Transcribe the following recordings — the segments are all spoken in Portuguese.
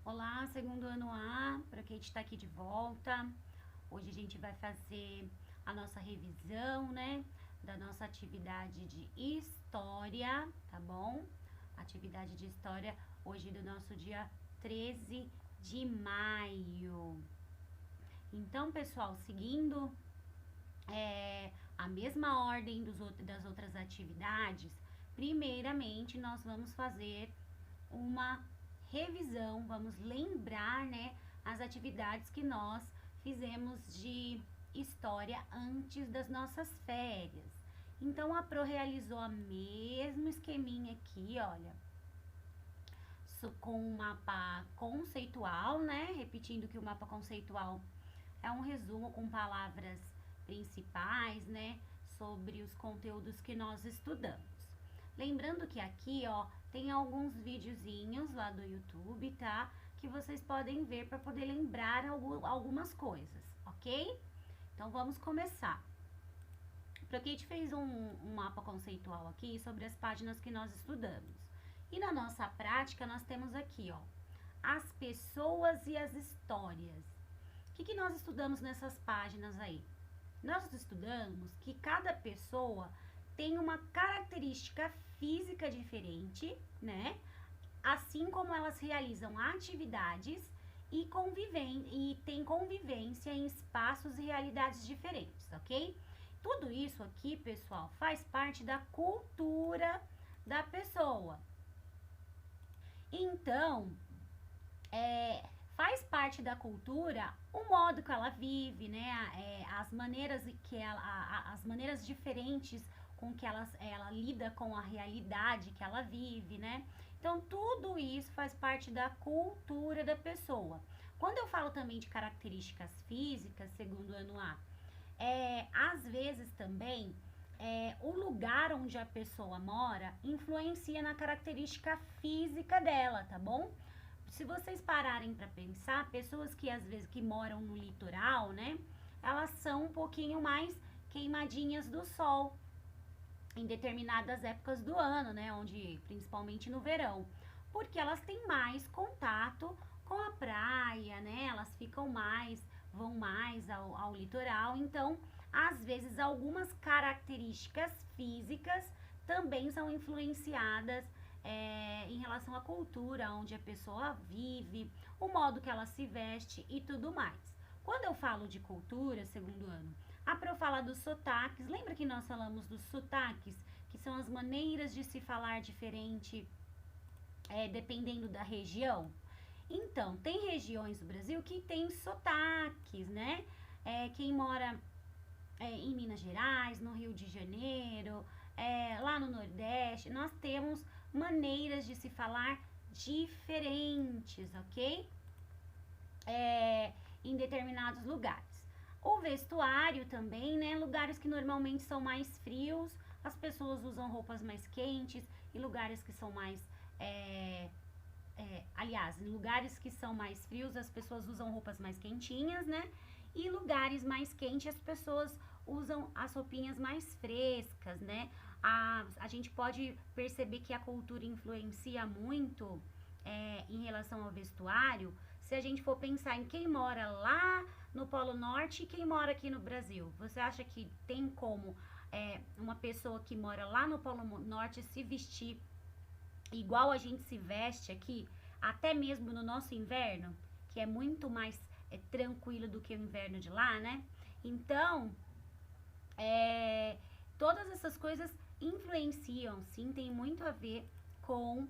Olá, segundo ano A, para quem está aqui de volta. Hoje a gente vai fazer a nossa revisão, né, da nossa atividade de história, tá bom? Atividade de história hoje do nosso dia 13 de maio. Então, pessoal, seguindo a mesma ordem das outras atividades, primeiramente nós vamos fazer uma revisão, vamos lembrar, né, as atividades que nós fizemos de história antes das nossas férias. Então a Pro realizou o mesmo esqueminha aqui, olha, com um mapa conceitual, né? Repetindo que o mapa conceitual é um resumo com palavras principais, né, sobre os conteúdos que nós estudamos. Lembrando que aqui, ó, tem alguns videozinhos lá do YouTube, tá? Que vocês podem ver para poder lembrar algumas coisas, ok? Então vamos começar. O Procate fez um mapa conceitual aqui sobre as páginas que nós estudamos. E na nossa prática nós temos aqui, ó, as pessoas e as histórias. O que nós estudamos nessas páginas aí? Nós estudamos que cada pessoa tem uma característica física diferente, né? Assim como elas realizam atividades e tem convivência em espaços e realidades diferentes, ok? Tudo isso aqui, pessoal, faz parte da cultura da pessoa. Então, faz parte da cultura o modo que ela vive, né? As maneiras as maneiras diferentes com que ela lida com a realidade que ela vive, né? Então, tudo isso faz parte da cultura da pessoa. Quando eu falo também de características físicas, segundo o ano A, às vezes também o lugar onde a pessoa mora influencia na característica física dela, tá bom? Se vocês pararem para pensar, pessoas que às vezes que moram no litoral, né, elas são um pouquinho mais queimadinhas do sol em determinadas épocas do ano, né, onde principalmente no verão, porque elas têm mais contato com a praia, né, elas vão mais ao litoral, então às vezes algumas características físicas também são influenciadas em relação à cultura onde a pessoa vive, o modo que ela se veste e tudo mais. Quando eu falo de cultura, segundo ano, para eu falar dos sotaques, lembra que nós falamos dos sotaques, que são as maneiras de se falar diferente dependendo da região? Então, tem regiões do Brasil que tem sotaques, né? Quem mora em Minas Gerais, no Rio de Janeiro, lá no Nordeste, nós temos maneiras de se falar diferentes, ok? Em determinados lugares. O vestuário também, né? Lugares que normalmente são mais frios, as pessoas usam roupas mais quentes, e lugares que são mais. Aliás, em lugares que são mais frios, as pessoas usam roupas mais quentinhas, né? E lugares mais quentes, as pessoas usam as roupinhas mais frescas, né? A gente pode perceber que a cultura influencia muito em relação ao vestuário, se a gente for pensar em quem mora lá no Polo Norte e quem mora aqui no Brasil. Você acha que tem como uma pessoa que mora lá no Polo Norte se vestir igual a gente se veste aqui, até mesmo no nosso inverno, que é muito mais tranquilo do que o inverno de lá, né? Então, todas essas coisas influenciam, sim, tem muito a ver com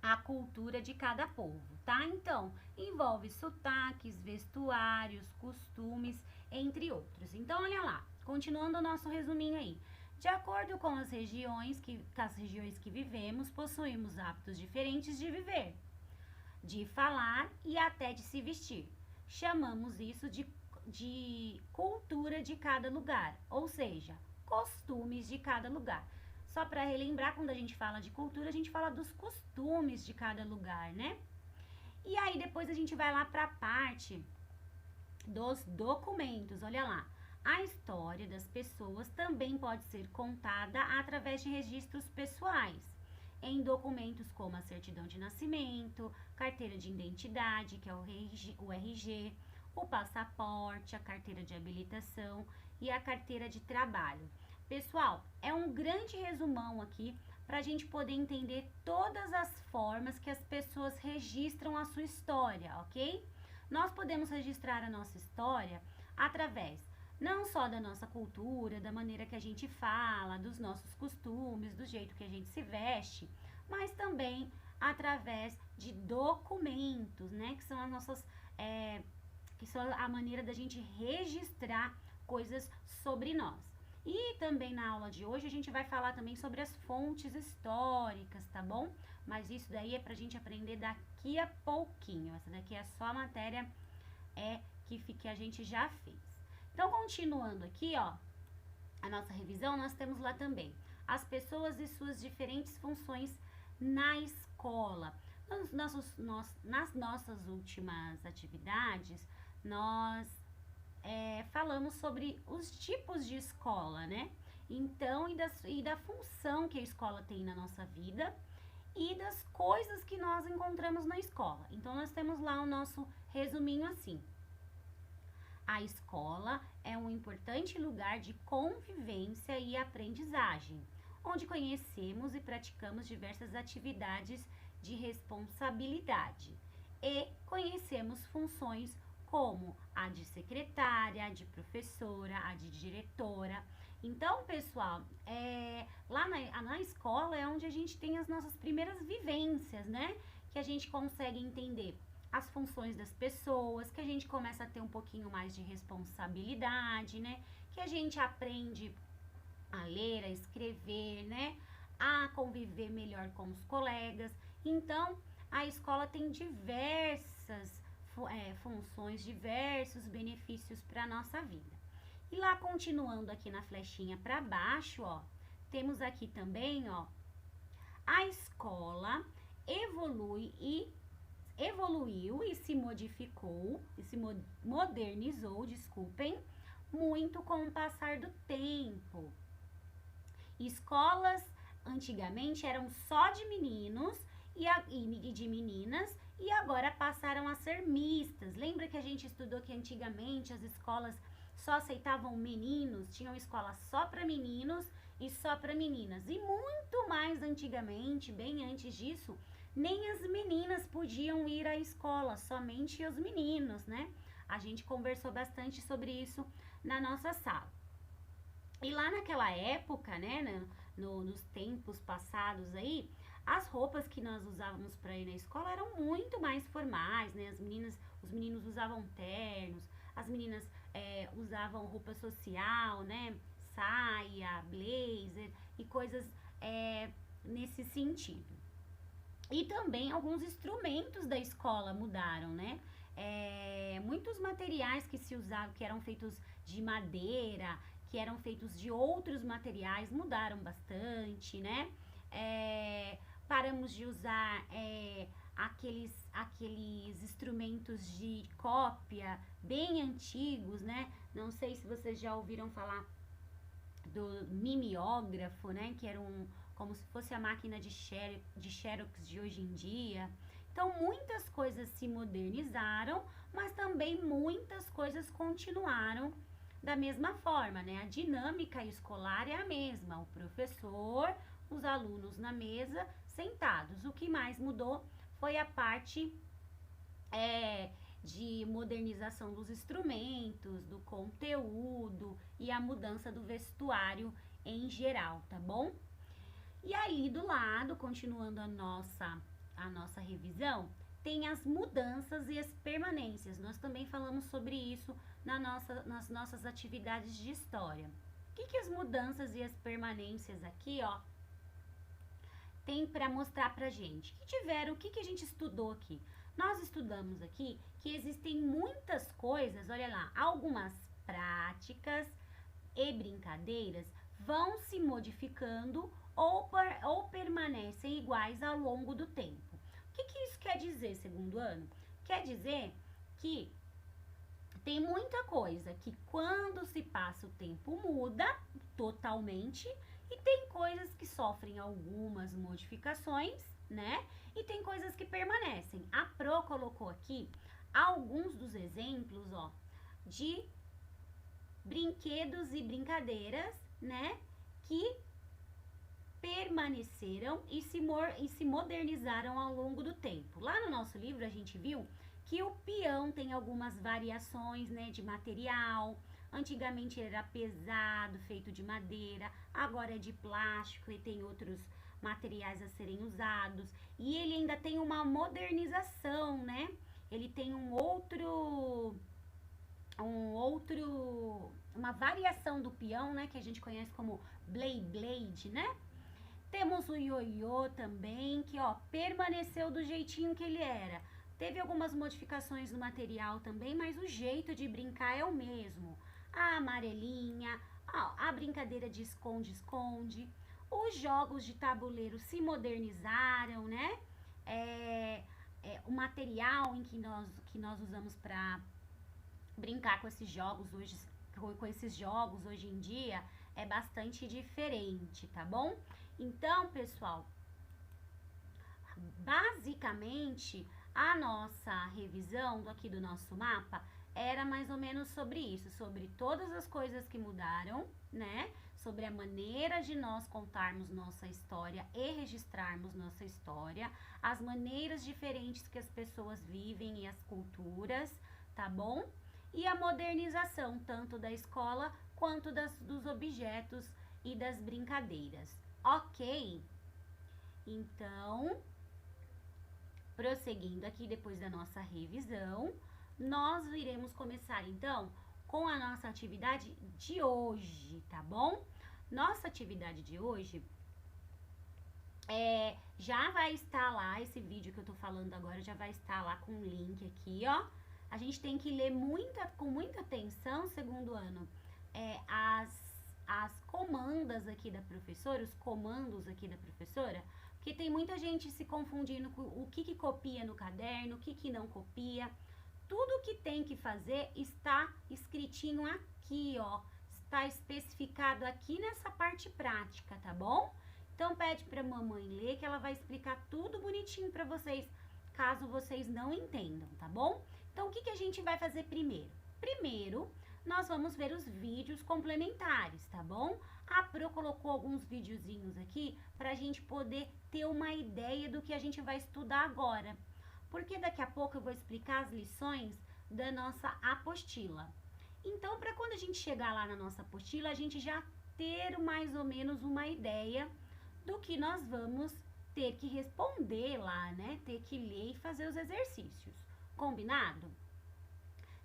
a cultura de cada povo, tá? Então, envolve sotaques, vestuários, costumes, entre outros. Então, olha lá, continuando o nosso resuminho aí. De acordo com as regiões que vivemos, possuímos hábitos diferentes de viver, de falar e até de se vestir. Chamamos isso de cultura de cada lugar, ou seja, costumes de cada lugar. Só para relembrar, quando a gente fala de cultura, a gente fala dos costumes de cada lugar, né? E aí depois a gente vai lá para a parte dos documentos. Olha lá. A história das pessoas também pode ser contada através de registros pessoais. em documentos como a certidão de nascimento, carteira de identidade, que é o RG, o passaporte, a carteira de habilitação e a carteira de trabalho. Pessoal, é um grande resumão aqui para a gente poder entender todas as formas que as pessoas registram a sua história, ok? Nós podemos registrar a nossa história através não só da nossa cultura, da maneira que a gente fala, dos nossos costumes, do jeito que a gente se veste, mas também através de documentos, né? Que são as nossas, que são a maneira da gente registrar coisas sobre nós. E também na aula de hoje a gente vai falar também sobre as fontes históricas, tá bom? Mas isso daí é pra gente aprender daqui a pouquinho. Essa daqui é só a matéria que a gente já fez. Então, continuando aqui, ó, a nossa revisão, nós temos lá também as pessoas e suas diferentes funções na escola. Nas nossas últimas atividades, nós falamos sobre os tipos de escola, né? Então, e da função que a escola tem na nossa vida e das coisas que nós encontramos na escola. Então, nós temos lá o nosso resuminho assim. A escola é um importante lugar de convivência e aprendizagem, onde conhecemos e praticamos diversas atividades de responsabilidade e conhecemos funções como a de secretária, a de professora, a de diretora. Então, pessoal, lá na escola é onde a gente tem as nossas primeiras vivências, né? Que a gente consegue entender as funções das pessoas, que a gente começa a ter um pouquinho mais de responsabilidade, né? Que a gente aprende a ler, a escrever, né? A conviver melhor com os colegas. Então, a escola tem diversas funções, diversos benefícios para a nossa vida. E lá, continuando aqui na flechinha para baixo, ó, temos aqui também, ó, a escola evoluiu e se modificou, e se modernizou, desculpem, muito com o passar do tempo. Escolas antigamente eram só de meninos e de meninas e agora passaram a ser mistas. Lembra que a gente estudou que antigamente as escolas só aceitavam meninos, tinham escola só para meninos e só para meninas. E muito mais antigamente, bem antes disso, nem as meninas podiam ir à escola, somente os meninos, né? A gente conversou bastante sobre isso na nossa sala. E lá naquela época, né, nos tempos passados aí, as roupas que nós usávamos para ir na escola eram muito mais formais, né? Os meninos usavam ternos, as meninas usavam roupa social, né? Saia, blazer e coisas nesse sentido. E também alguns instrumentos da escola mudaram, né? Muitos materiais que se usavam, que eram feitos de madeira, que eram feitos de outros materiais, mudaram bastante, né? Paramos de usar aqueles instrumentos de cópia bem antigos, né? Não sei se vocês já ouviram falar do mimeógrafo, né? Que era como se fosse a máquina de Xerox de hoje em dia. Então, muitas coisas se modernizaram, mas também muitas coisas continuaram da mesma forma, né? A dinâmica escolar é a mesma, o professor, os alunos na mesa, sentados. O que mais mudou foi a parte de modernização dos instrumentos, do conteúdo e a mudança do vestuário em geral, tá bom? E aí do lado, continuando a nossa revisão, tem as mudanças e as permanências. Nós também falamos sobre isso nas nossas atividades de história. O que as mudanças e as permanências aqui, ó, tem para mostrar pra gente? O que a gente estudou aqui? Nós estudamos aqui que existem muitas coisas, olha lá, algumas práticas e brincadeiras vão se modificando ou permanecem iguais ao longo do tempo. O que isso quer dizer, segundo ano? Quer dizer que tem muita coisa que quando se passa o tempo muda totalmente E tem coisas que sofrem algumas modificações, né? E tem coisas que permanecem. A Pro colocou aqui alguns dos exemplos, ó, de brinquedos e brincadeiras, né? Que permaneceram e se modernizaram ao longo do tempo. Lá no nosso livro a gente viu que o peão tem algumas variações, né, de material. Antigamente ele era pesado, feito de madeira, agora é de plástico e tem outros materiais a serem usados. E ele ainda tem uma modernização, né? Ele tem uma variação do peão, né, que a gente conhece como blade, né? Temos o ioiô também, que ó, permaneceu do jeitinho que ele era. Teve algumas modificações no material também, mas o jeito de brincar é o mesmo. A amarelinha, a brincadeira de esconde-esconde. Os jogos de tabuleiro se modernizaram, né? O material que nós usamos para brincar com esses jogos hoje em dia é bastante diferente, tá bom? Então, pessoal, basicamente a nossa revisão aqui do nosso mapa era mais ou menos sobre isso, sobre todas as coisas que mudaram, né? Sobre a maneira de nós contarmos nossa história e registrarmos nossa história, as maneiras diferentes que as pessoas vivem e as culturas, tá bom? E a modernização tanto da escola quanto dos objetos e das brincadeiras. Ok? Então, prosseguindo aqui depois da nossa revisão, nós iremos começar então com a nossa atividade de hoje, tá bom? Nossa atividade de hoje já vai estar lá, esse vídeo que eu tô falando agora já vai estar lá com o link aqui, ó. A gente tem que ler com muita atenção, segundo ano, as comandas aqui da professora, os comandos aqui da professora, porque tem muita gente se confundindo com o que copia no caderno, o que não copia. Tudo que tem que fazer está escritinho aqui, ó, está especificado aqui nessa parte prática, tá bom? Então pede pra mamãe ler que ela vai explicar tudo bonitinho pra vocês, caso vocês não entendam, tá bom? Então o que a gente vai fazer primeiro? Primeiro, nós vamos ver os vídeos complementares, tá bom? A Pro colocou alguns videozinhos aqui pra gente poder ter uma ideia do que a gente vai estudar agora. Porque daqui a pouco eu vou explicar as lições da nossa apostila. Então, para quando a gente chegar lá na nossa apostila, a gente já ter mais ou menos uma ideia do que nós vamos ter que responder lá, né? Ter que ler e fazer os exercícios. Combinado?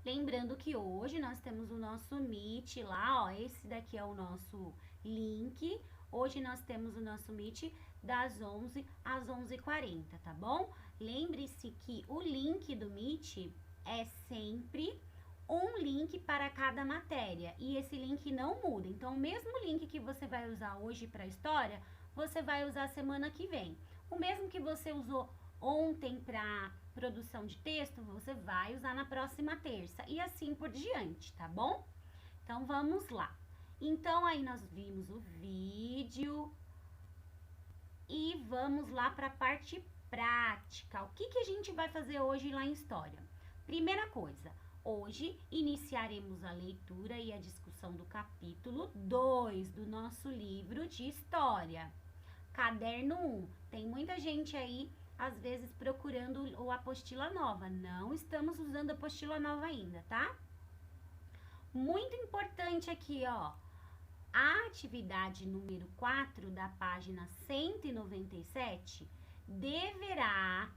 Lembrando que hoje nós temos o nosso Meet lá, ó, esse daqui é o nosso link. Hoje nós temos o nosso Meet das 11 às 11h40, tá bom? Lembre-se que o link do Meet é sempre um link para cada matéria e esse link não muda. Então, o mesmo link que você vai usar hoje para a história, você vai usar semana que vem. O mesmo que você usou ontem para produção de texto, você vai usar na próxima terça e assim por diante, tá bom? Então, vamos lá. Então, aí nós vimos o vídeo e vamos lá para a parte prática. O que a gente vai fazer hoje lá em História? Primeira coisa, hoje iniciaremos a leitura e a discussão do capítulo 2 do nosso livro de História. Caderno 1. Tem muita gente aí, às vezes, procurando a apostila nova. Não estamos usando a apostila nova ainda, tá? Muito importante aqui, ó. A atividade número 4 da página 197 deverá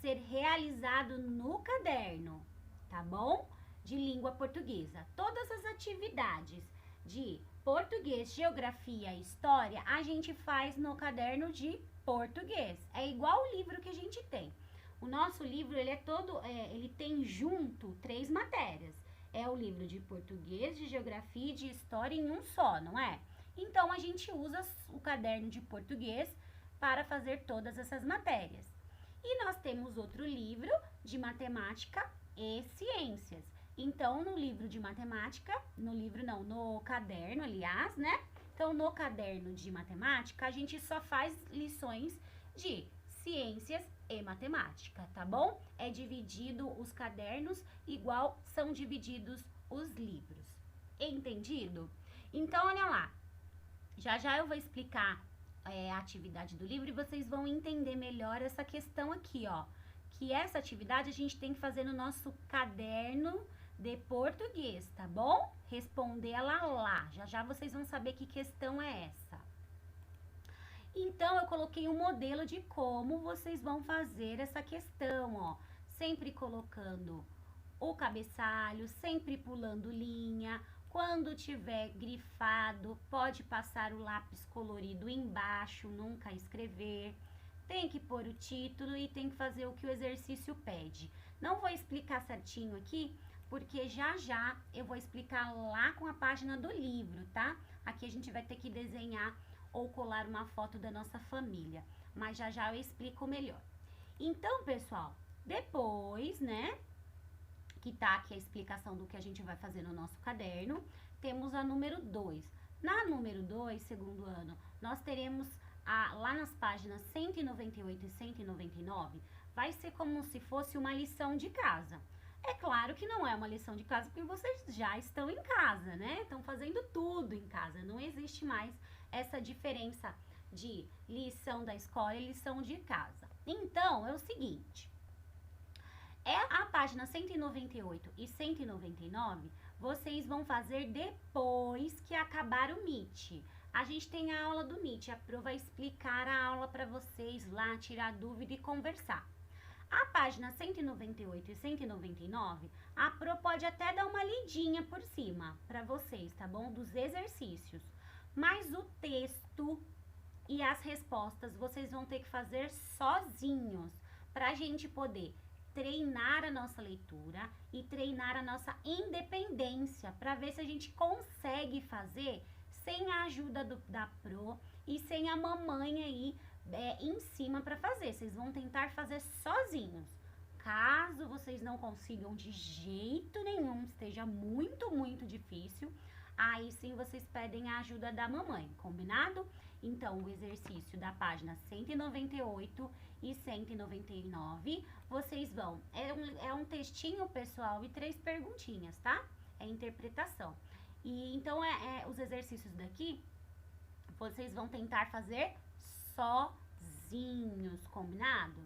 ser realizado no caderno, tá bom? De língua portuguesa. Todas as atividades de português, geografia e história, a gente faz no caderno de português. É igual o livro que a gente tem. O nosso livro, ele tem junto 3 matérias. É o livro de português, de geografia e de história em um só, não é? Então, a gente usa o caderno de português para fazer todas essas matérias. E nós temos outro livro de matemática e ciências. Então, no livro de matemática, no caderno, aliás, né? Então, no caderno de matemática, a gente só faz lições de ciências e matemática, tá bom? É dividido os cadernos igual são divididos os livros. Entendido? Então, olha lá. Já eu vou explicar a atividade do livro e vocês vão entender melhor essa questão aqui, ó. Que essa atividade a gente tem que fazer no nosso caderno de português, tá bom? Responder ela lá. Já vocês vão saber que questão é essa. Então, eu coloquei um modelo de como vocês vão fazer essa questão, ó. Sempre colocando o cabeçalho, sempre pulando linha. Quando tiver grifado, pode passar o lápis colorido embaixo, nunca escrever. Tem que pôr o título e tem que fazer o que o exercício pede. Não vou explicar certinho aqui, porque já eu vou explicar lá com a página do livro, tá? Aqui a gente vai ter que desenhar ou colar uma foto da nossa família, mas já eu explico melhor. Então, pessoal, depois, né, que tá aqui a explicação do que a gente vai fazer no nosso caderno, temos a número 2. Na número 2, segundo ano, nós teremos lá nas páginas 198 e 199, vai ser como se fosse uma lição de casa. É claro que não é uma lição de casa, porque vocês já estão em casa, né? Estão fazendo tudo em casa. Não existe mais essa diferença de lição da escola e lição de casa. Então, é o seguinte. A página 198 e 199, vocês vão fazer depois que acabar o Meet. A gente tem a aula do Meet, a Pro vai explicar a aula para vocês lá, tirar dúvida e conversar. A página 198 e 199, a Pro pode até dar uma lidinha por cima para vocês, tá bom? Dos exercícios. Mas o texto e as respostas vocês vão ter que fazer sozinhos, para a gente poder treinar a nossa leitura e treinar a nossa independência, para ver se a gente consegue fazer sem a ajuda da Pro e sem a mamãe aí em cima para fazer. Vocês vão tentar fazer sozinhos. Caso vocês não consigam de jeito nenhum, esteja muito difícil, aí sim vocês pedem a ajuda da mamãe, combinado? Então, o exercício da página 198 e 199, vocês vão... É um textinho, pessoal, e 3 perguntinhas, tá? É interpretação. E então, os exercícios daqui, vocês vão tentar fazer sozinhos, combinado?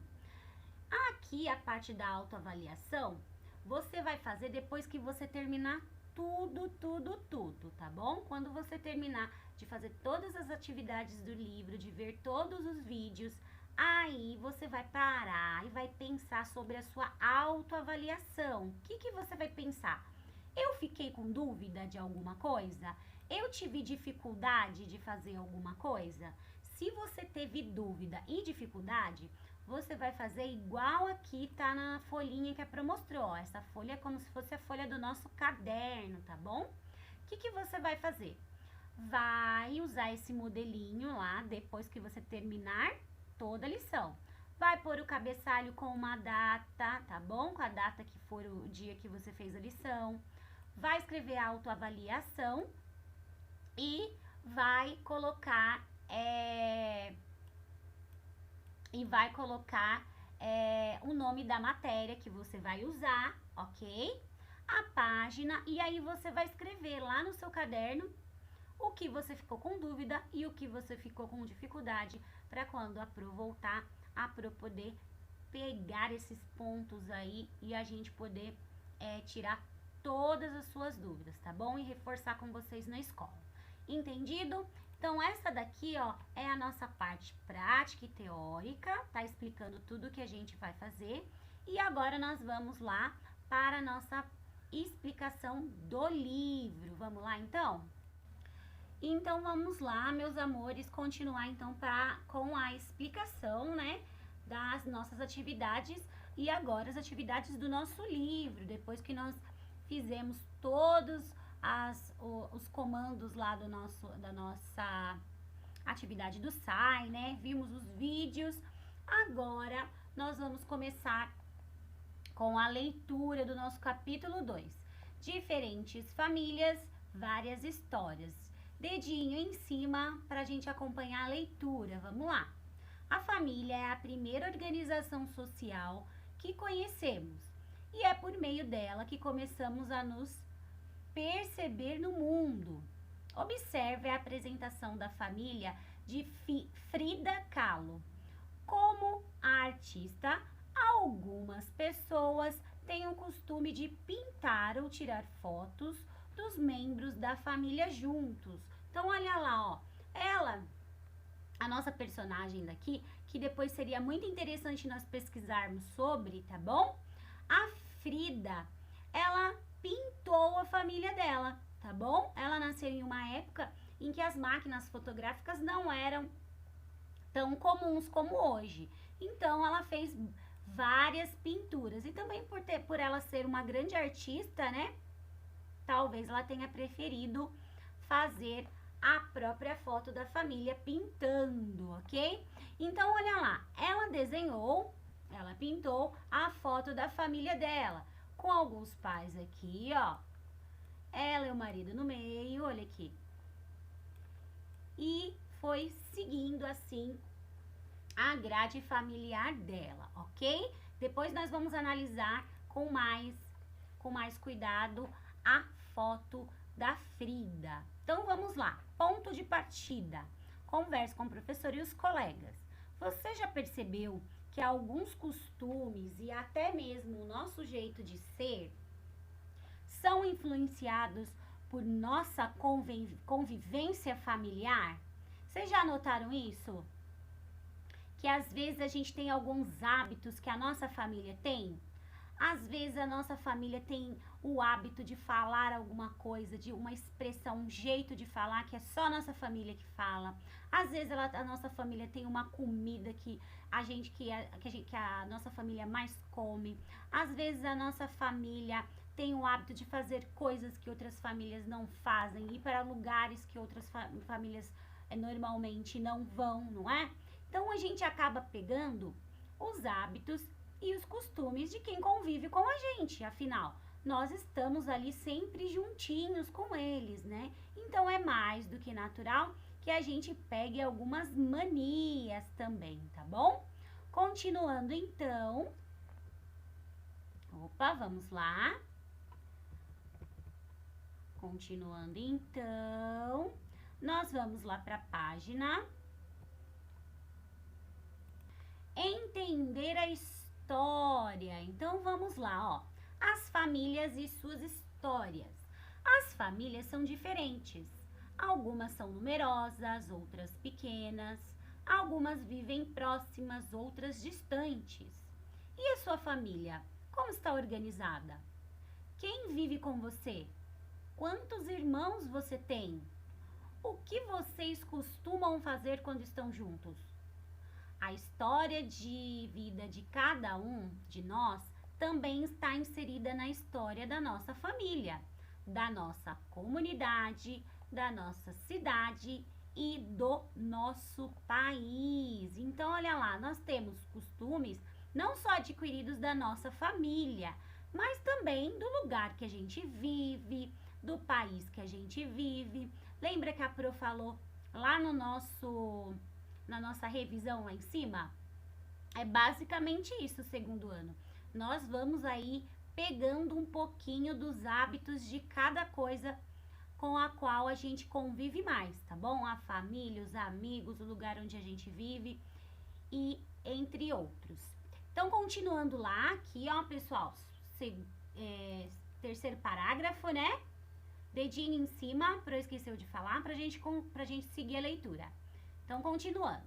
Aqui, a parte da autoavaliação, você vai fazer depois que você terminar tudo, tá bom? Quando você terminar de fazer todas as atividades do livro, de ver todos os vídeos, aí você vai parar e vai pensar sobre a sua autoavaliação. O que você vai pensar? Eu fiquei com dúvida de alguma coisa? Eu tive dificuldade de fazer alguma coisa? Se você teve dúvida e dificuldade, você vai fazer igual aqui tá na folhinha que a Pro mostrou, ó. Essa folha é como se fosse a folha do nosso caderno, tá bom? O que você vai fazer? Vai usar esse modelinho lá, depois que você terminar toda a lição. Vai pôr o cabeçalho com uma data, tá bom? Com a data que for o dia que você fez a lição. Vai escrever a autoavaliação e vai colocar... o nome da matéria que você vai usar, ok? A página, e aí você vai escrever lá no seu caderno o que você ficou com dúvida e o que você ficou com dificuldade, para quando a Pro voltar, a Pro poder pegar esses pontos aí e a gente poder tirar todas as suas dúvidas, tá bom? E reforçar com vocês na escola. Entendido? Então, essa daqui, ó, é a nossa parte prática e teórica, tá explicando tudo que a gente vai fazer. E agora nós vamos lá para a nossa explicação do livro. Vamos lá, então? Então, vamos lá, meus amores, continuar, então, com a explicação, né, das nossas atividades e agora as atividades do nosso livro, depois que nós fizemos todos os comandos lá da nossa atividade do SAI, né? Vimos os vídeos. Agora, nós vamos começar com a leitura do nosso capítulo 2. Diferentes famílias, várias histórias. Dedinho em cima para a gente acompanhar a leitura. Vamos lá. A família é a primeira organização social que conhecemos e é por meio dela que começamos a nos perceber no mundo. Observe a apresentação da família de Frida Kahlo. Como a artista, algumas pessoas têm o costume de pintar ou tirar fotos dos membros da família juntos. Então, olha lá, ó. A nossa personagem daqui, que depois seria muito interessante nós pesquisarmos sobre, tá bom? A Frida, ela pintou a família dela, tá bom? Ela nasceu em uma época em que as máquinas fotográficas não eram tão comuns como hoje. Então, ela fez várias pinturas. E também por ela ser uma grande artista, né? Talvez ela tenha preferido fazer a própria foto da família pintando, ok? Então, olha lá, ela pintou a foto da família dela, com alguns pais aqui, ó. Ela e o marido no meio, olha aqui. E foi seguindo assim a grade familiar dela, ok? Depois nós vamos analisar com mais cuidado a foto da Frida. Então vamos lá, ponto de partida. Converse com o professor e os colegas. Você já percebeu que alguns costumes e até mesmo o nosso jeito de ser são influenciados por nossa convivência familiar? Vocês já notaram isso? Que às vezes a gente tem alguns hábitos que a nossa família tem? Às vezes a nossa família tem o hábito de falar alguma coisa, de uma expressão, um jeito de falar que é só a nossa família que fala. Às vezes a nossa família tem uma comida que a nossa família mais come. Às vezes a nossa família tem o hábito de fazer coisas que outras famílias não fazem, ir para lugares que outras famílias normalmente não vão, não é? Então a gente acaba pegando os hábitos e os costumes de quem convive com a gente, afinal, nós estamos ali sempre juntinhos com eles, né? Então é mais do que natural que a gente pegue algumas manias também, tá bom? Continuando então. Opa, vamos lá. Continuando então, nós vamos lá para a página. Entender a história. Então vamos lá, ó. As famílias e suas histórias. As famílias são diferentes. Algumas são numerosas, outras pequenas. Algumas vivem próximas, outras distantes. E a sua família? Como está organizada? Quem vive com você? Quantos irmãos você tem? O que vocês costumam fazer quando estão juntos? A história de vida de cada um de nós também está inserida na história da nossa família, da nossa comunidade, da nossa cidade e do nosso país. Então, olha lá, nós temos costumes não só adquiridos da nossa família, mas também do lugar que a gente vive, do país que a gente vive. Lembra que a Pro falou lá na nossa revisão lá em cima? É basicamente isso o segundo ano. Nós vamos aí pegando um pouquinho dos hábitos de cada coisa com a qual a gente convive mais, tá bom? A família, os amigos, o lugar onde a gente vive e entre outros. Então, continuando lá, aqui, ó, pessoal, terceiro parágrafo, né? Dedinho em cima, para eu esquecer de falar, pra gente seguir a leitura. Então, continuando.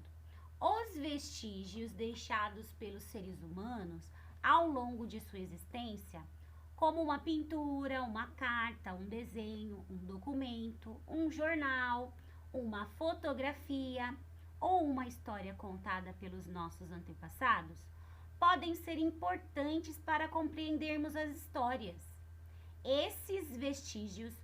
Os vestígios deixados pelos seres humanos ao longo de sua existência, como uma pintura, uma carta, um desenho, um documento, um jornal, uma fotografia ou uma história contada pelos nossos antepassados, podem ser importantes para compreendermos as histórias. Esses vestígios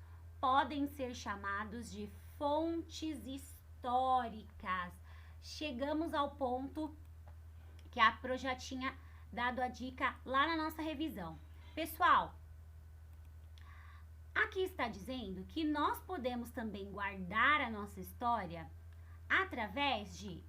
podem ser chamados de fontes históricas. Chegamos ao ponto que a Pro já tinha dado a dica lá na nossa revisão. Pessoal, Aqui está dizendo que nós podemos também guardar a nossa história através de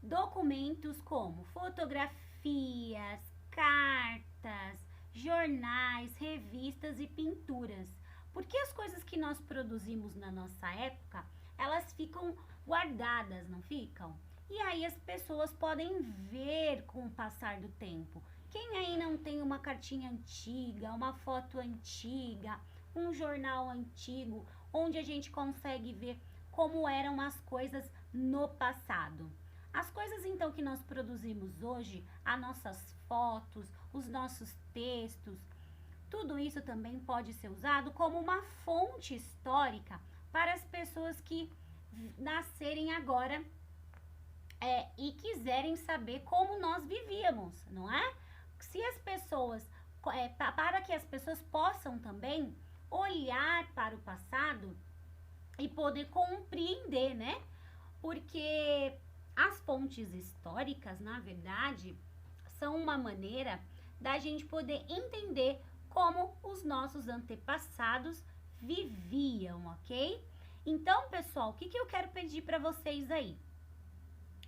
documentos como fotografias, cartas, jornais, revistas e pinturas. Porque as coisas que nós produzimos na nossa época, elas ficam guardadas, não ficam? E aí as pessoas podem ver com o passar do tempo. Quem aí não tem uma cartinha antiga, uma foto antiga, um jornal antigo, onde a gente consegue ver como eram as coisas no passado? As coisas então que nós produzimos hoje, as nossas fotos, os nossos textos, tudo isso também pode ser usado como uma fonte histórica para as pessoas que nascerem agora e quiserem saber como nós vivíamos, não é? Se as pessoas, para que as pessoas possam também olhar para o passado e poder compreender, né? Porque as fontes históricas, na verdade, são uma maneira da gente poder entender como os nossos antepassados viviam, ok? Então, pessoal, o que eu quero pedir para vocês aí?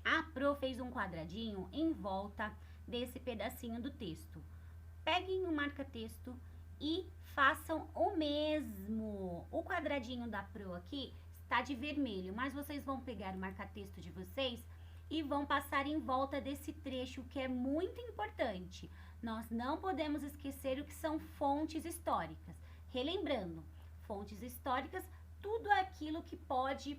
A Pro fez um quadradinho em volta desse pedacinho do texto. Peguem o marca-texto e façam o mesmo. O quadradinho da Pro aqui está de vermelho, mas vocês vão pegar o marca-texto de vocês e vão passar em volta desse trecho que é muito importante. Nós não podemos esquecer o que são fontes históricas. Relembrando, fontes históricas, tudo aquilo que pode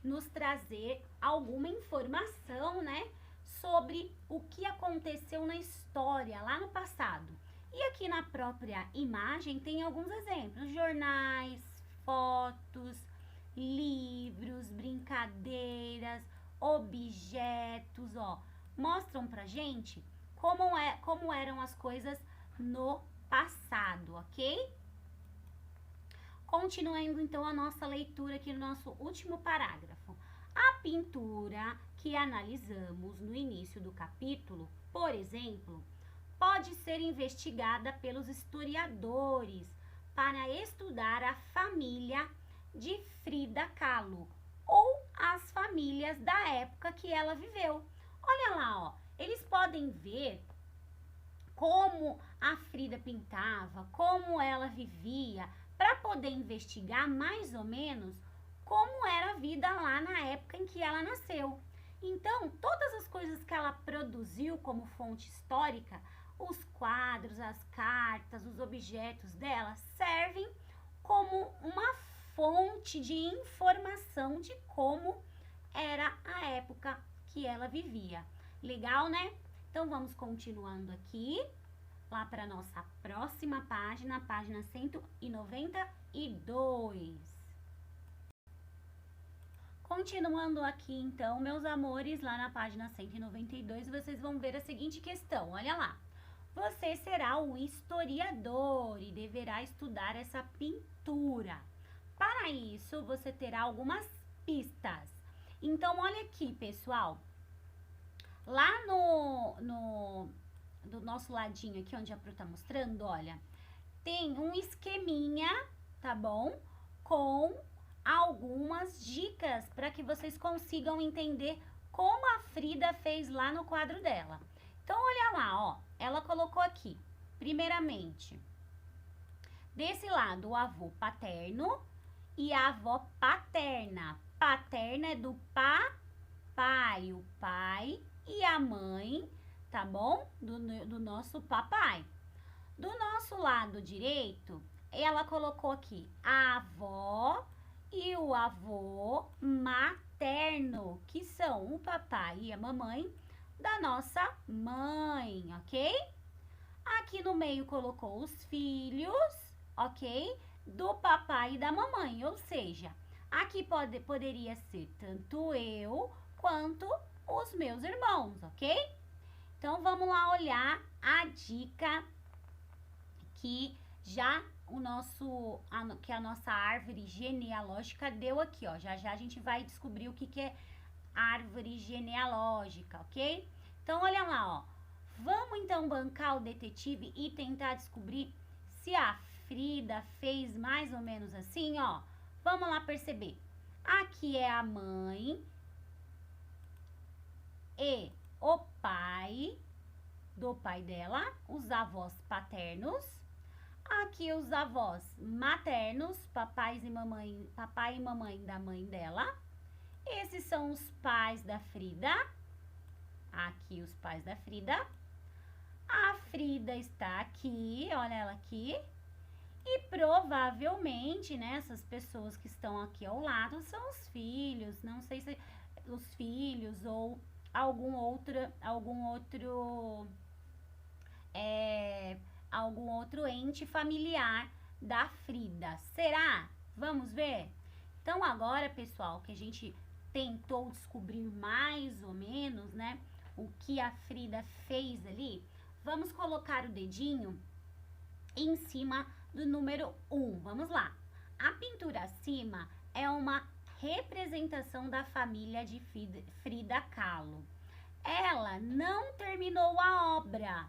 nos trazer alguma informação, né, sobre o que aconteceu na história, lá no passado. E aqui na própria imagem tem alguns exemplos: jornais, fotos, livros, brincadeiras, objetos, ó, mostram pra gente como eram as coisas no passado, ok? Continuando então a nossa leitura aqui no nosso último parágrafo. A pintura que analisamos no início do capítulo, por exemplo, pode ser investigada pelos historiadores para estudar a família de Frida Kahlo ou as famílias da época que ela viveu. Olha lá, ó, eles podem ver como a Frida pintava, como ela vivia, para poder investigar mais ou menos como era a vida lá na época em que ela nasceu. Então, todas as coisas que ela produziu como fonte histórica, os quadros, as cartas, os objetos dela, servem como uma fonte de informação de como era a época que ela vivia. Legal, né? Então, vamos continuando aqui, lá para a nossa próxima página, página 192. Continuando aqui, então, meus amores, lá na página 192, vocês vão ver a seguinte questão, olha lá. Você será um historiador e deverá estudar essa pintura. Para isso, você terá algumas pistas. Então, olha aqui, pessoal. Lá do nosso ladinho aqui, onde a Pro tá mostrando, olha, tem um esqueminha, tá bom? Com algumas dicas para que vocês consigam entender como a Frida fez lá no quadro dela. Então, olha lá, ó, ela colocou aqui, primeiramente, desse lado o avô paterno e a avó paterna. Paterna é do papai, o pai e a mãe, tá bom? Do nosso papai. Do nosso lado direito, ela colocou aqui a avó e o avô materno, que são o papai e a mamãe da nossa mãe, ok? Aqui no meio colocou os filhos, ok? Do papai e da mamãe, ou seja, aqui poderia ser tanto eu quanto os meus irmãos, ok? Então, vamos lá olhar a dica que já que a nossa árvore genealógica deu aqui, ó. Já a gente vai descobrir o que é árvore genealógica, ok? Então, olha lá, ó. Vamos então bancar o detetive e tentar descobrir se a Frida fez mais ou menos assim, ó. Vamos lá perceber. Aqui é a mãe e o pai do pai dela, os avós paternos. Aqui os avós maternos, papai e mamãe da mãe dela. Esses são os pais da Frida. Aqui os pais da Frida. A Frida está aqui, olha ela aqui. E provavelmente, né, essas pessoas que estão aqui ao lado são os filhos, não sei se os filhos ou algum outro ente familiar da Frida. Será? Vamos ver? Então agora, pessoal, que a gente tentou descobrir mais ou menos, né, o que a Frida fez ali, vamos colocar o dedinho em cima do número 1. Vamos lá. A pintura acima é uma representação da família de Frida Kahlo. Ela não terminou a obra,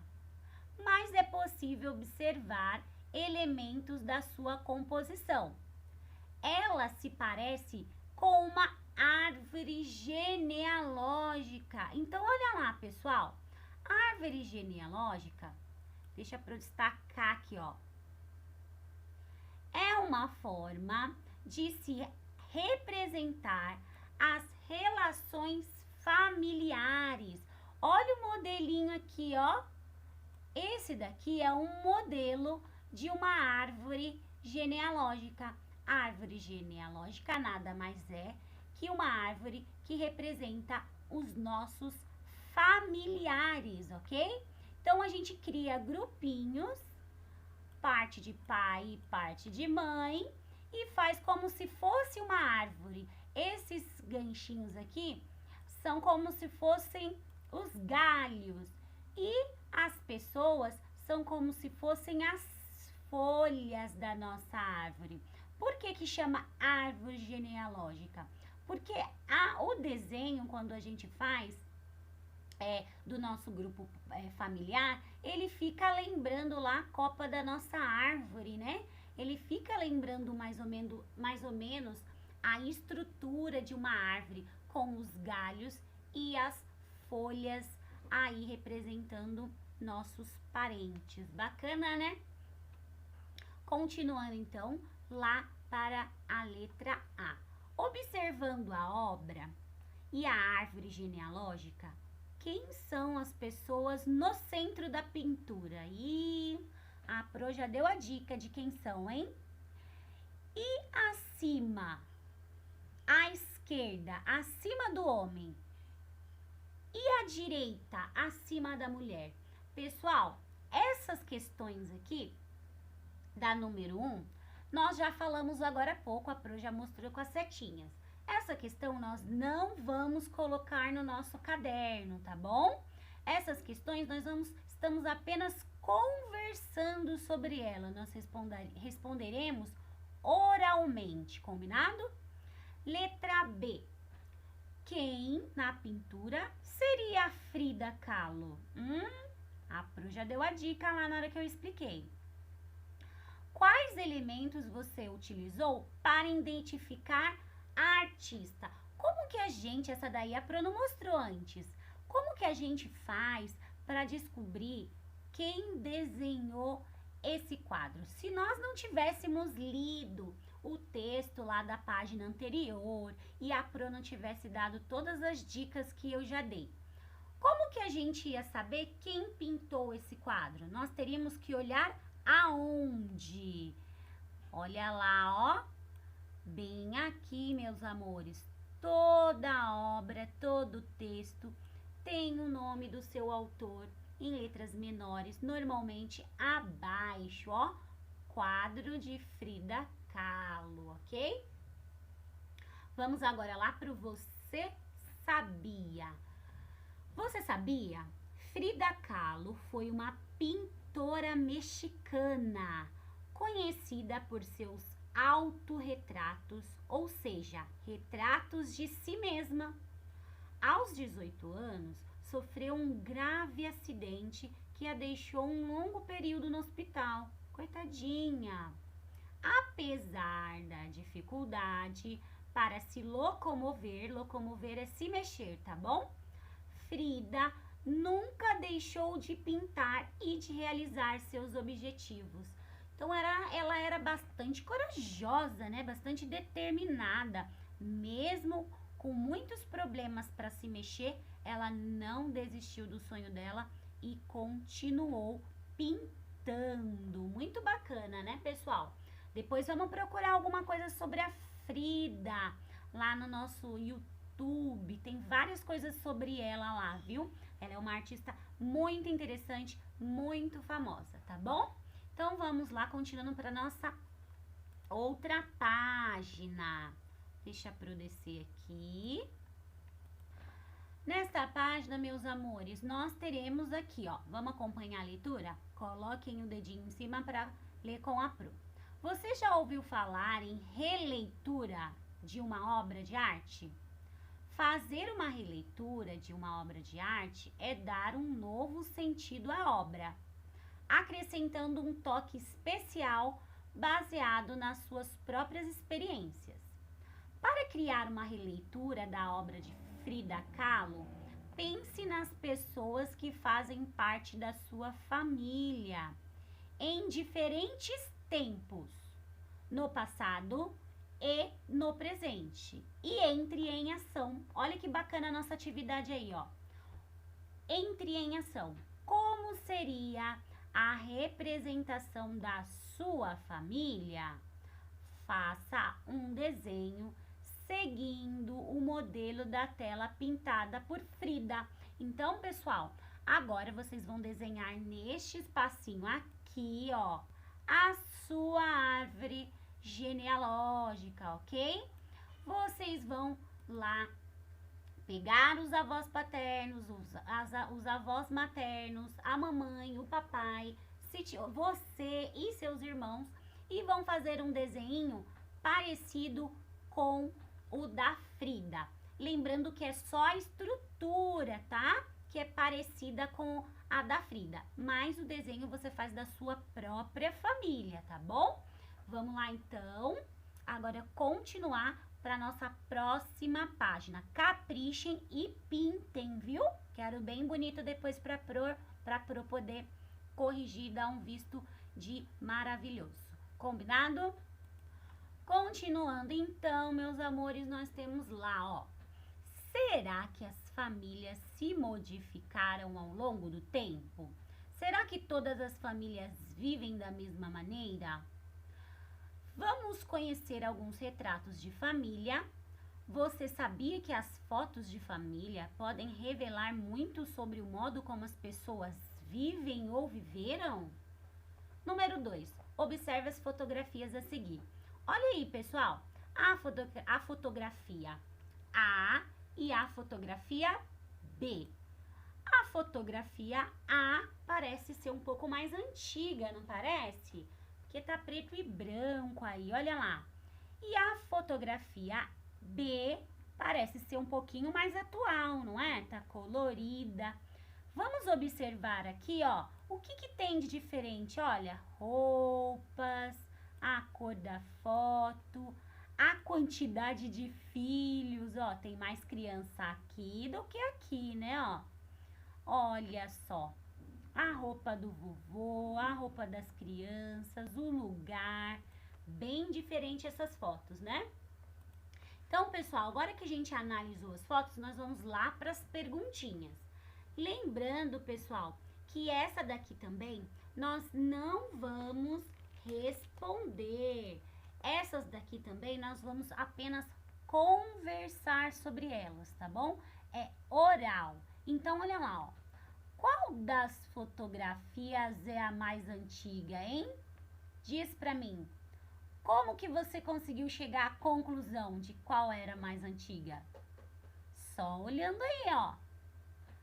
mas é possível observar elementos da sua composição. Ela se parece com uma árvore genealógica. Então, olha lá, pessoal. A árvore genealógica, deixa eu destacar aqui, ó. É uma forma de se representar as relações familiares. Olha o modelinho aqui, ó. Esse daqui é um modelo de uma árvore genealógica. A árvore genealógica nada mais é que uma árvore que representa os nossos familiares, ok? Então, a gente cria grupinhos, parte de pai e parte de mãe, e faz como se fosse uma árvore. Esses ganchinhos aqui são como se fossem os galhos, e as pessoas são como se fossem as folhas da nossa árvore. Por que que chama árvore genealógica? Porque o desenho, quando a gente faz do nosso grupo familiar, ele fica lembrando lá a copa da nossa árvore, né? Ele fica lembrando mais ou menos a estrutura de uma árvore, com os galhos e as folhas aí representando nossos parentes. Bacana, né? Continuando então, lá para a letra A. Observando a obra e a árvore genealógica, quem são as pessoas no centro da pintura? E a Pro já deu a dica de quem são, hein? E acima, à esquerda, acima do homem, e à direita, acima da mulher. Pessoal, essas questões aqui, da número 1, nós já falamos agora há pouco, a Pro já mostrou com as setinhas. Essa questão nós não vamos colocar no nosso caderno, tá bom? Essas questões nós estamos apenas conversando sobre ela. Nós responderemos oralmente, combinado? Letra B. Quem na pintura seria a Frida Kahlo? A Pro já deu a dica lá na hora que eu expliquei. Quais elementos você utilizou para identificar a artista? Como que essa daí a Pro não mostrou antes. Como que a gente faz para descobrir quem desenhou esse quadro? Se nós não tivéssemos lido o texto lá da página anterior e a Pro não tivesse dado todas as dicas que eu já dei, como que a gente ia saber quem pintou esse quadro? Nós teríamos que olhar aonde? Olha lá, ó, bem aqui, meus amores. Toda a obra, todo o texto tem o nome do seu autor em letras menores, normalmente abaixo, ó, quadro de Frida Kahlo, ok? Vamos agora lá para o Você Sabia? Você sabia? Frida Kahlo foi uma pintora mexicana, conhecida por seus autorretratos, ou seja, retratos de si mesma. Aos 18 anos, sofreu um grave acidente que a deixou um longo período no hospital. Coitadinha. Apesar da dificuldade para se locomover, locomover é se mexer, tá bom? Frida nunca deixou de pintar e de realizar seus objetivos. Então ela era bastante corajosa, né? Bastante determinada, mesmo com muitos problemas para se mexer, ela não desistiu do sonho dela e continuou pintando. Muito bacana, né, pessoal? Depois vamos procurar alguma coisa sobre a Frida lá no nosso YouTube. Tem várias coisas sobre ela lá, viu? Ela é uma artista muito interessante, muito famosa, tá bom? Então vamos lá, continuando para nossa outra página. Deixa eu descer aqui. Nesta página, meus amores, nós teremos aqui, ó. Vamos acompanhar a leitura? Coloquem o dedinho em cima para ler com a Pro. Você já ouviu falar em releitura de uma obra de arte? Fazer uma releitura de uma obra de arte é dar um novo sentido à obra, acrescentando um toque especial baseado nas suas próprias experiências. Para criar uma releitura da obra de Frida Kahlo, pense nas pessoas que fazem parte da sua família em diferentes tempos, no passado e no presente, e entre em ação. Olha que bacana a nossa atividade aí, ó. Entre em ação. Como seria a representação da sua família? Faça um desenho seguindo o modelo da tela pintada por Frida. Então, pessoal, agora vocês vão desenhar neste espacinho aqui, ó, a sua árvore genealógica, ok? Vocês vão lá pegar os avós paternos, os avós maternos, a mamãe, o papai, você e seus irmãos, e vão fazer um desenho parecido com o da Frida. Lembrando que é só a estrutura, tá? Que é parecida com a da Frida. Mas o desenho você faz da sua própria família, tá bom? Vamos lá, então. Agora, continuar para nossa próxima página. Caprichem e pintem, viu? Quero bem bonito depois para Pro poder corrigir, dar um visto de maravilhoso. Combinado? Continuando, então, meus amores, nós temos lá, ó. Será que as famílias se modificaram ao longo do tempo? Será que todas as famílias vivem da mesma maneira? Vamos conhecer alguns retratos de família. Você sabia que as fotos de família podem revelar muito sobre o modo como as pessoas vivem ou viveram? Número 2. Observe as fotografias a seguir. Olha aí, pessoal, a fotografia A e a fotografia B. A fotografia A parece ser um pouco mais antiga, não parece? Porque tá preto e branco aí, olha lá. E a fotografia B parece ser um pouquinho mais atual, não é? Tá colorida. Vamos observar aqui, ó, o que tem de diferente? Olha, roupas, a cor da foto, a quantidade de filhos, ó, tem mais criança aqui do que aqui, né, ó. Olha só, a roupa do vovô, a roupa das crianças, o lugar, bem diferente essas fotos, né? Então, pessoal, agora que a gente analisou as fotos, nós vamos lá para as perguntinhas. Lembrando, pessoal, que essa daqui também nós não vamos responder. Essas daqui também nós vamos apenas conversar sobre elas, tá bom? É oral. Então, olha lá, ó. Qual das fotografias é a mais antiga, hein? Diz pra mim. Como que você conseguiu chegar à conclusão de qual era a mais antiga? Só olhando aí, ó.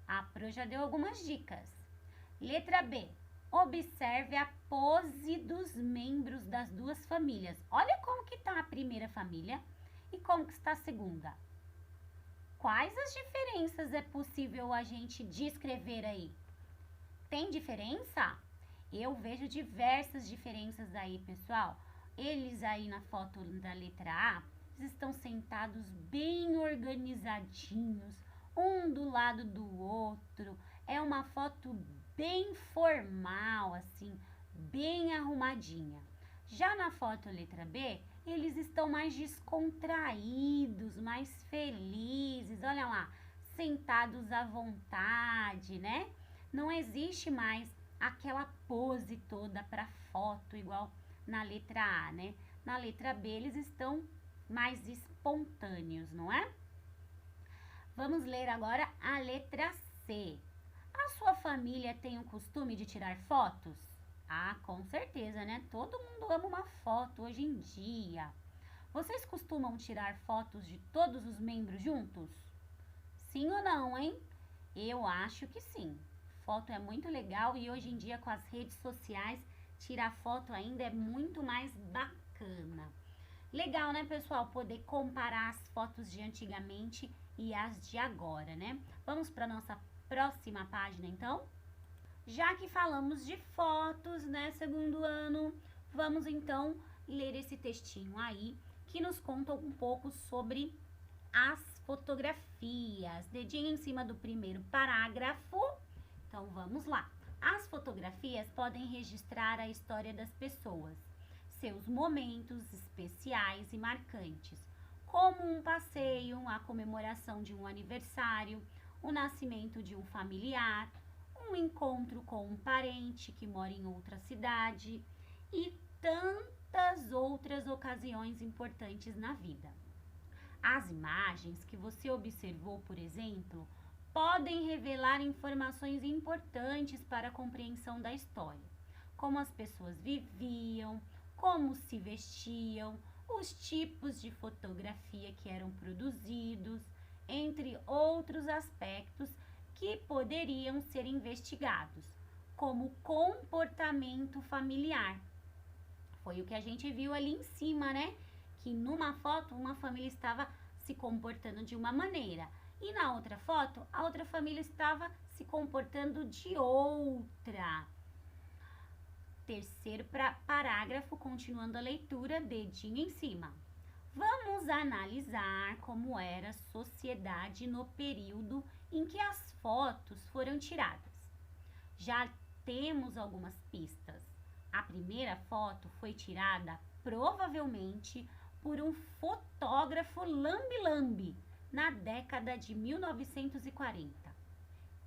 A Pro já deu algumas dicas. Letra B. Observe a pose dos membros das duas famílias. Olha como que está a primeira família e como que está a segunda. Quais as diferenças é possível a gente descrever aí? Tem diferença? Eu vejo diversas diferenças aí, pessoal. Eles aí na foto da letra A, eles estão sentados bem organizadinhos, um do lado do outro. É uma foto bem formal, assim, bem arrumadinha. Já na foto letra B, eles estão mais descontraídos, mais felizes. Olha lá, sentados à vontade, né? Não existe mais aquela pose toda para foto igual na letra A, né? Na letra B eles estão mais espontâneos, não é? Vamos ler agora a letra C. A sua família tem o costume de tirar fotos? Ah, com certeza, né? Todo mundo ama uma foto hoje em dia. Vocês costumam tirar fotos de todos os membros juntos? Sim ou não, hein? Eu acho que sim. Foto é muito legal e hoje em dia com as redes sociais, tirar foto ainda é muito mais bacana. Legal, né, pessoal? Poder comparar as fotos de antigamente e as de agora, né? Vamos para nossa próxima página, então? Já que falamos de fotos, né, segundo ano, vamos então ler esse textinho aí que nos conta um pouco sobre as fotografias. Dedinho em cima do primeiro parágrafo. Então vamos lá. As fotografias podem registrar a história das pessoas, seus momentos especiais e marcantes, como um passeio, a comemoração de um aniversário, o nascimento de um familiar, um encontro com um parente que mora em outra cidade e tantas outras ocasiões importantes na vida. As imagens que você observou, por exemplo, podem revelar informações importantes para a compreensão da história, como as pessoas viviam, como se vestiam, os tipos de fotografia que eram produzidos, entre outros aspectos que poderiam ser investigados, como comportamento familiar. Foi o que a gente viu ali em cima, né? Que numa foto uma família estava se comportando de uma maneira e na outra foto a outra família estava se comportando de outra. Terceiro parágrafo, continuando a leitura, dedinho em cima. Vamos analisar como era a sociedade no período em que as fotos foram tiradas. Já temos algumas pistas. A primeira foto foi tirada provavelmente por um fotógrafo lambe-lambe na década de 1940.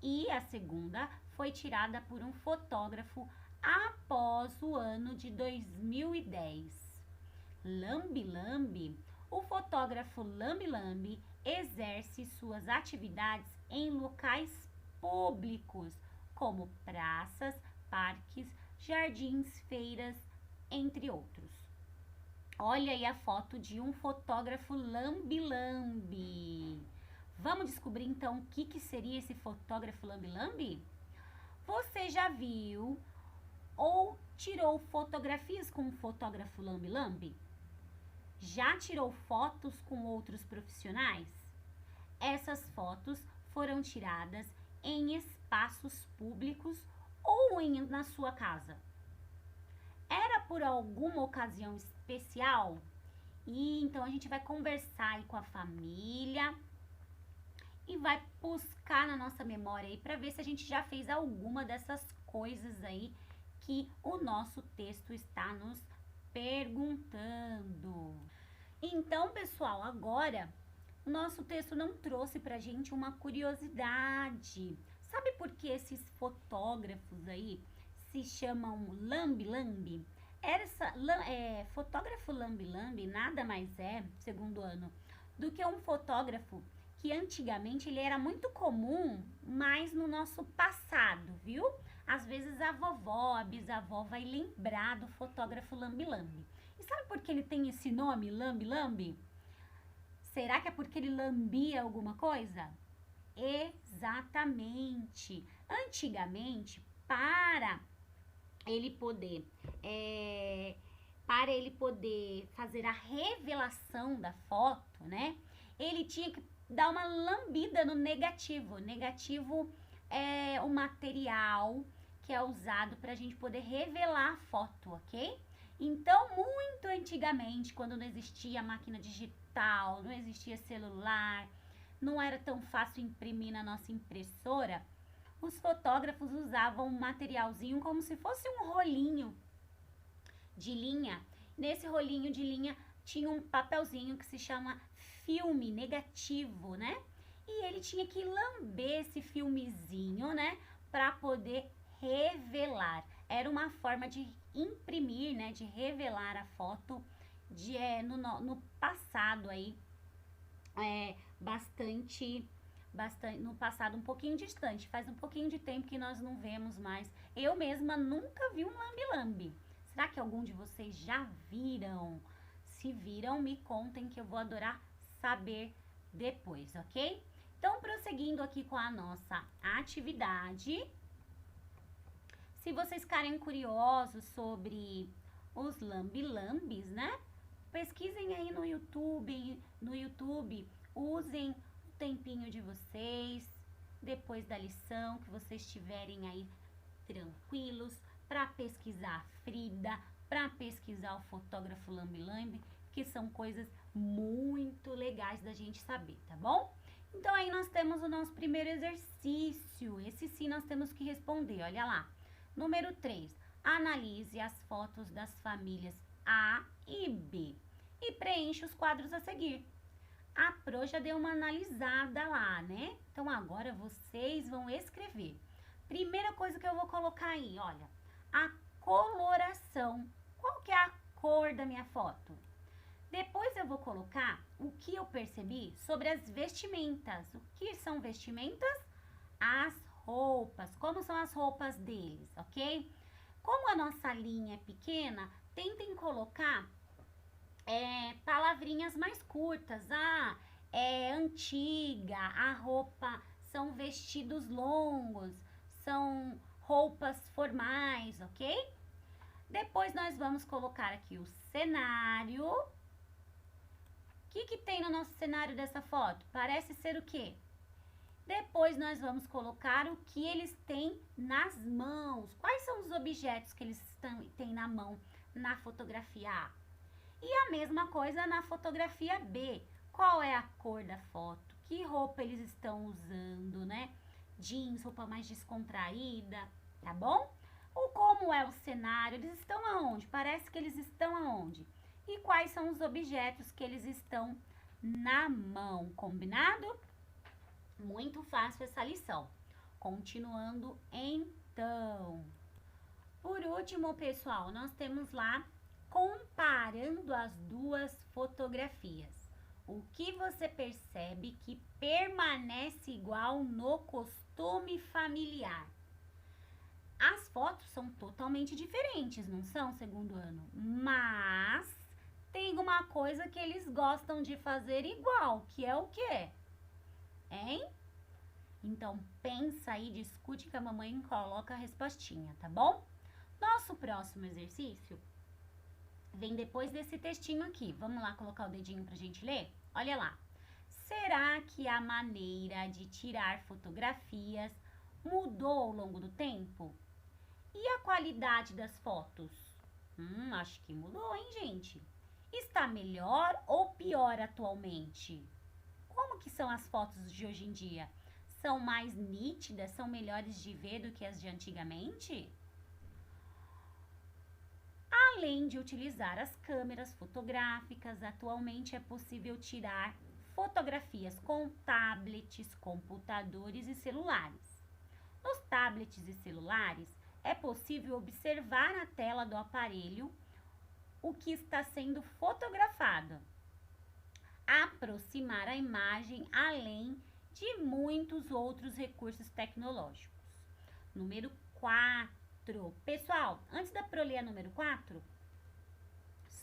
E a segunda foi tirada por um fotógrafo após o ano de 2010. Lambe-lambe, o fotógrafo lambe-lambe exerce suas atividades em locais públicos, como praças, parques, jardins, feiras, entre outros. Olha aí a foto de um fotógrafo lambe-lambe. Vamos descobrir então o que seria esse fotógrafo lambe-lambe? Você já viu ou tirou fotografias com um fotógrafo lambe-lambe? Já tirou fotos com outros profissionais? Essas fotos foram tiradas em espaços públicos ou na sua casa? Era por alguma ocasião especial? E então a gente vai conversar aí com a família e vai buscar na nossa memória aí para ver se a gente já fez alguma dessas coisas aí que o nosso texto está nos perguntando. Então, pessoal, agora o nosso texto não trouxe pra gente uma curiosidade. Sabe por que esses fotógrafos aí se chamam lambe-lambe? Fotógrafo lambe-lambe nada mais é, segundo ano, do que um fotógrafo que antigamente ele era muito comum, mas no nosso passado, viu? Às vezes a vovó, a bisavó vai lembrar do fotógrafo lambe-lambe. E sabe por que ele tem esse nome, lambe-lambe? Será que é porque ele lambia alguma coisa? Exatamente. Antigamente, para ele poder fazer a revelação da foto, né? Ele tinha que dar uma lambida no negativo. Negativo é o material que é usado para a gente poder revelar a foto, ok? Então, muito antigamente, quando não existia máquina digital, não existia celular, não era tão fácil imprimir na nossa impressora, os fotógrafos usavam um materialzinho como se fosse um rolinho de linha. Nesse rolinho de linha tinha um papelzinho que se chama filme negativo, né? E ele tinha que lamber esse filmezinho, né, para poder revelar. Era uma forma de imprimir, né, de revelar a foto no passado aí, bastante no passado um pouquinho distante. Faz um pouquinho de tempo que nós não vemos mais. Eu mesma nunca vi um lambe-lambe. Será que algum de vocês já viram? Se viram, me contem que eu vou adorar saber depois, ok? Então, prosseguindo aqui com a nossa atividade. Se vocês ficarem curiosos sobre os lambe-lambes, né? Pesquisem aí no YouTube, usem o tempinho de vocês, depois da lição, que vocês estiverem aí tranquilos, para pesquisar a Frida, para pesquisar o fotógrafo lambe-lambe, que são coisas muito legais da gente saber, tá bom? Então, aí nós temos o nosso primeiro exercício. Esse sim nós temos que responder, olha lá. Número 3. Analise as fotos das famílias A e B e preencha os quadros a seguir. A Pro já deu uma analisada lá, né? Então, agora vocês vão escrever. Primeira coisa que eu vou colocar aí, olha, a coloração. Qual que é a cor da minha foto? Depois eu vou colocar o que eu percebi sobre as vestimentas. O que são vestimentas? As roupas. Como são as roupas deles, ok? Como a nossa linha é pequena, tentem colocar palavrinhas mais curtas. É antiga, a roupa, são vestidos longos, são roupas formais, ok? Depois nós vamos colocar aqui o cenário. O que tem no nosso cenário dessa foto? Parece ser o quê? Depois nós vamos colocar o que eles têm nas mãos. Quais são os objetos que eles têm na mão na fotografia A? E a mesma coisa na fotografia B. Qual é a cor da foto? Que roupa eles estão usando, né? Jeans, roupa mais descontraída, tá bom? Ou como é o cenário? Eles estão aonde? Parece que eles estão aonde? E quais são os objetos que eles estão na mão, combinado? Muito fácil essa lição. Continuando então. Por último, pessoal, nós temos lá comparando as duas fotografias. O que você percebe que permanece igual no costume familiar? As fotos são totalmente diferentes, não são, segundo ano? Mas tem uma coisa que eles gostam de fazer igual, que é o quê? Hein? Então, pensa aí, discute que a mamãe coloca a respostinha, tá bom? Nosso próximo exercício vem depois desse textinho aqui. Vamos lá colocar o dedinho pra gente ler? Olha lá. Será que a maneira de tirar fotografias mudou ao longo do tempo? E a qualidade das fotos? Acho que mudou, hein, gente? Está melhor ou pior atualmente? Como que são as fotos de hoje em dia? São mais nítidas, são melhores de ver do que as de antigamente? Além de utilizar as câmeras fotográficas, atualmente é possível tirar fotografias com tablets, computadores e celulares. Nos tablets e celulares, é possível observar na tela do aparelho o que está sendo fotografado, aproximar a imagem além de muitos outros recursos tecnológicos. Número 4. Pessoal, antes da Pro ler a número 4,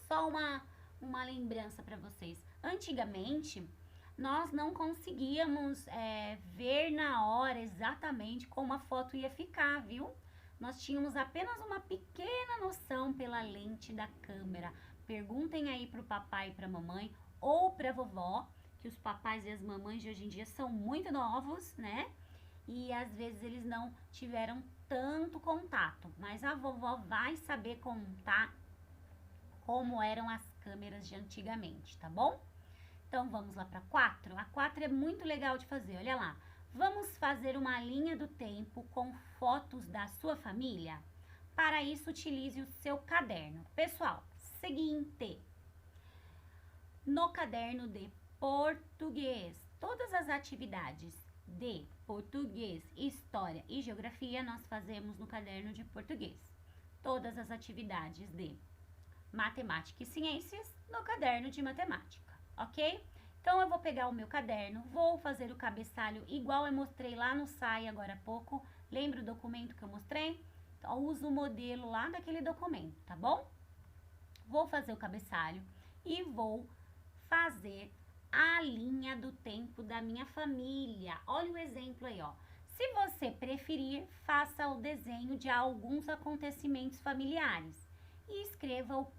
só uma lembrança para vocês. Antigamente, nós não conseguíamos ver na hora exatamente como a foto ia ficar, viu? Nós tínhamos apenas uma pequena noção pela lente da câmera. Perguntem aí pro papai e pra mamãe ou pra vovó, que os papais e as mamães de hoje em dia são muito novos, né? E às vezes eles não tiveram tanto contato, mas a vovó vai saber contar como eram as câmeras de antigamente, tá bom? Então, vamos lá para 4. A 4 é muito legal de fazer, olha lá. Vamos fazer uma linha do tempo com fotos da sua família? Para isso, utilize o seu caderno. Pessoal, seguinte. No caderno de português, todas as atividades de português, história e geografia nós fazemos no caderno de português. Todas as atividades de matemática e ciências no caderno de matemática, ok? Então, eu vou pegar o meu caderno, vou fazer o cabeçalho igual eu mostrei lá no SAI agora há pouco. Lembra o documento que eu mostrei? Então, eu uso o modelo lá daquele documento, tá bom? Vou fazer o cabeçalho e vou fazer a linha do tempo da minha família. Olha o exemplo aí, ó. Se você preferir, faça o desenho de alguns acontecimentos familiares e escreva o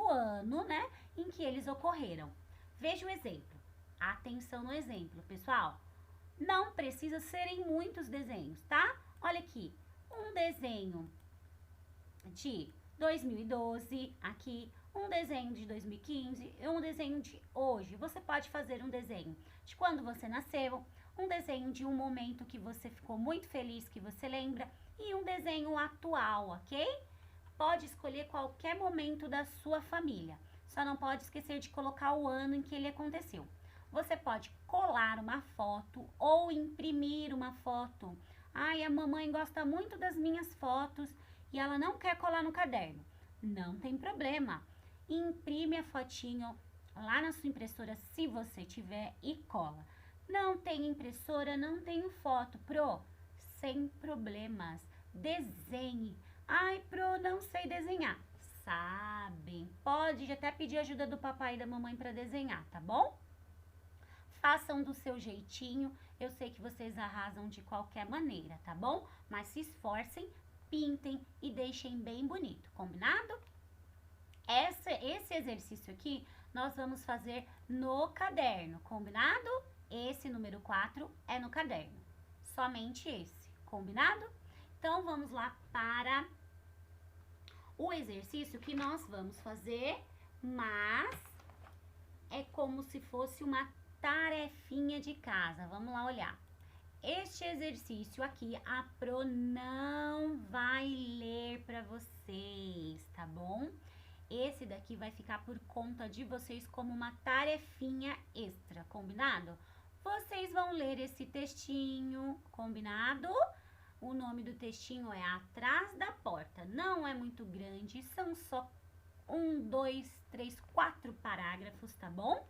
ano, né, em que eles ocorreram. Veja o exemplo. Atenção no exemplo, pessoal. Não precisa serem muitos desenhos, tá? Olha aqui, um desenho de 2012, aqui, um desenho de 2015 e um desenho de hoje. Você pode fazer um desenho de quando você nasceu, um desenho de um momento que você ficou muito feliz, que você lembra, e um desenho atual, ok? Pode escolher qualquer momento da sua família. Só não pode esquecer de colocar o ano em que ele aconteceu. Você pode colar uma foto ou imprimir uma foto. Ai, a mamãe gosta muito das minhas fotos e ela não quer colar no caderno. Não tem problema. Imprime a fotinho lá na sua impressora, se você tiver, e cola. Não tem impressora, não tenho foto, Pro? Sem problemas. Desenhe. Ai, Pro, não sei desenhar. Sabem. Pode até pedir ajuda do papai e da mamãe para desenhar, tá bom? Façam do seu jeitinho. Eu sei que vocês arrasam de qualquer maneira, tá bom? Mas se esforcem, pintem e deixem bem bonito, combinado? Esse exercício aqui nós vamos fazer no caderno, combinado? Esse número 4 é no caderno, somente esse, combinado? Então, vamos lá para o exercício que nós vamos fazer, mas é como se fosse uma tarefinha de casa. Vamos lá olhar. Este exercício aqui, a Pro não vai ler para vocês, tá bom? Esse daqui vai ficar por conta de vocês como uma tarefinha extra, combinado? Vocês vão ler esse textinho, combinado? O nome do textinho é Atrás da Porta. Não é muito grande, são só 1, 2, 3, 4 parágrafos, tá bom?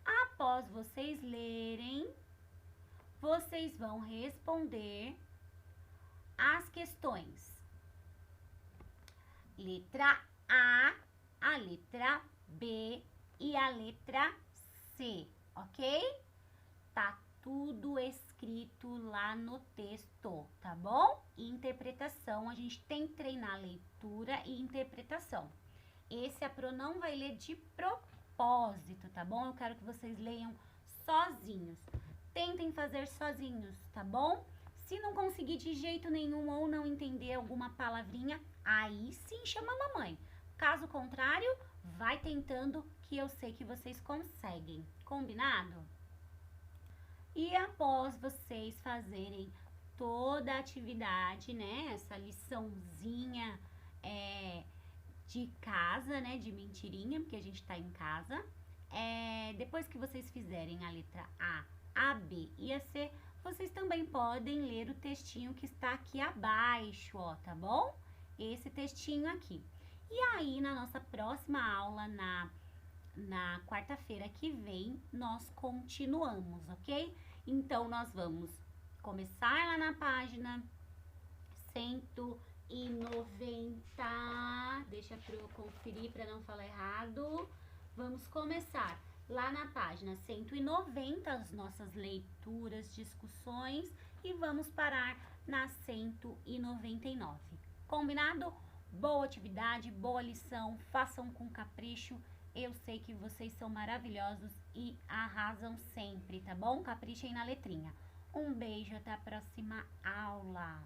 Após vocês lerem, vocês vão responder as questões. Letra a letra B e a letra C, ok? Tá tudo escrito lá no texto, tá bom? Interpretação, a gente tem que treinar leitura e interpretação. Esse a Pro não vai ler de propósito, tá bom? Eu quero que vocês leiam sozinhos. Tentem fazer sozinhos, tá bom? Se não conseguir de jeito nenhum ou não entender alguma palavrinha, aí sim chama a mamãe. Caso contrário, vai tentando que eu sei que vocês conseguem. Combinado? E após vocês fazerem toda a atividade, né? Essa liçãozinha de casa, né? De mentirinha, porque a gente tá em casa. Depois que vocês fizerem a letra A, B e a C, vocês também podem ler o textinho que está aqui abaixo, ó, tá bom? Esse textinho aqui. E aí, na nossa próxima aula, na quarta-feira que vem, nós continuamos, ok? Então, nós vamos começar lá na página 190. Deixa eu conferir para não falar errado. Vamos começar lá na página 190, as nossas leituras, discussões, e vamos parar na 199. Combinado? Boa atividade, boa lição, façam com capricho. Eu sei que vocês são maravilhosos e arrasam sempre, tá bom? Caprichem na letrinha. Um beijo, até a próxima aula.